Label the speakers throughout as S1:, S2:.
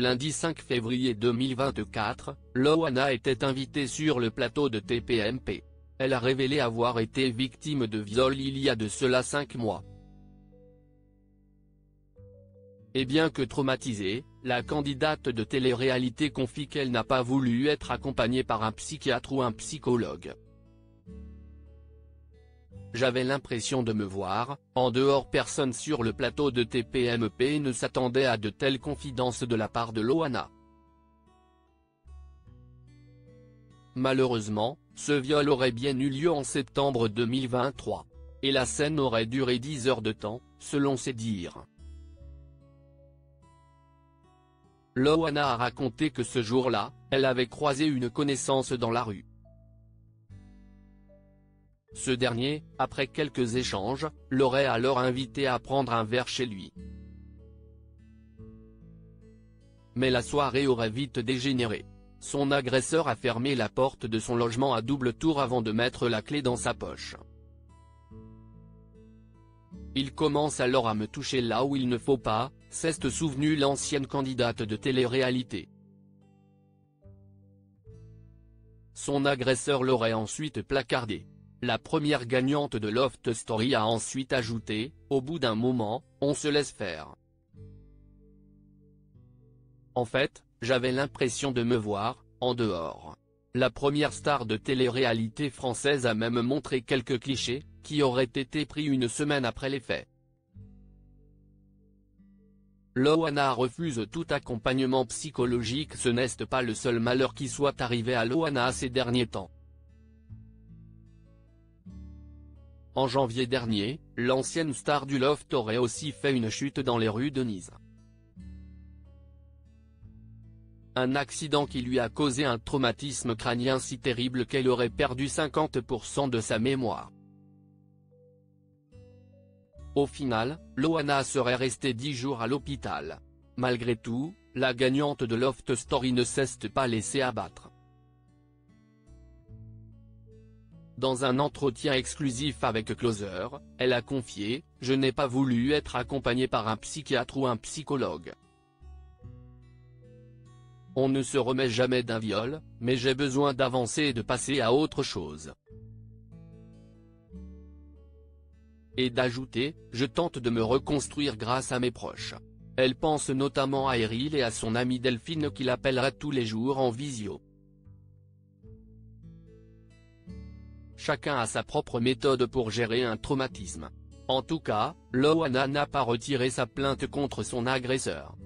S1: Lundi 5 février 2024, Loana était invitée sur le plateau de TPMP. Elle a révélé avoir été victime de viol il y a de cela 5 mois. Et bien que traumatisée, la candidate de télé-réalité confie qu'elle n'a pas voulu être accompagnée par un psychiatre ou un psychologue. J'avais l'impression de me voir, en dehors. Personne sur le plateau de TPMP ne s'attendait à de telles confidences de la part de Loana. Malheureusement, ce viol aurait bien eu lieu en septembre 2023. Et la scène aurait duré 10 heures de temps, selon ses dires. Loana a raconté que ce jour-là, elle avait croisé une connaissance dans la rue. Ce dernier, après quelques échanges, l'aurait alors invité à prendre un verre chez lui. Mais la soirée aurait vite dégénéré. Son agresseur a fermé la porte de son logement à double tour avant de mettre la clé dans sa poche. Il commence alors à me toucher là où il ne faut pas, s'est souvenue l'ancienne candidate de télé-réalité. Son agresseur l'aurait ensuite placardé. La première gagnante de Loft Story a ensuite ajouté, au bout d'un moment, on se laisse faire. En fait, j'avais l'impression de me voir, en dehors. La première star de télé-réalité française a même montré quelques clichés, qui auraient été pris une semaine après les faits. Loana refuse tout accompagnement psychologique. Ce n'est pas le seul malheur qui soit arrivé à Loana ces derniers temps. En janvier dernier, l'ancienne star du Loft aurait aussi fait une chute dans les rues de Nice. Un accident qui lui a causé un traumatisme crânien si terrible qu'elle aurait perdu 50% de sa mémoire. Au final, Loana serait restée 10 jours à l'hôpital. Malgré tout, la gagnante de Loft Story ne s'est pas laissée abattre. Dans un entretien exclusif avec Closer, elle a confié « Je n'ai pas voulu être accompagnée par un psychiatre ou un psychologue. On ne se remet jamais d'un viol, mais j'ai besoin d'avancer et de passer à autre chose. » Et d'ajouter « Je tente de me reconstruire grâce à mes proches. » Elle pense notamment à Eril et à son amie Delphine qui l'appellera tous les jours en visio. Chacun a sa propre méthode pour gérer un traumatisme. En tout cas, Loana n'a pas retiré sa plainte contre son agresseur.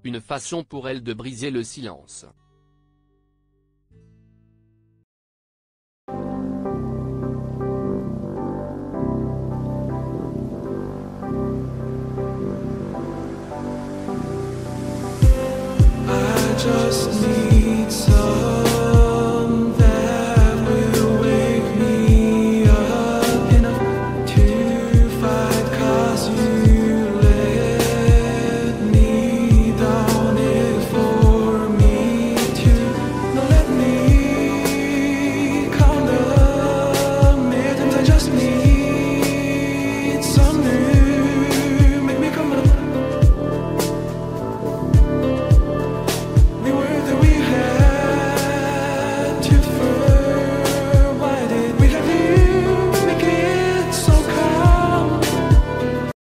S1: Une façon pour elle de briser le silence.
S2: I just need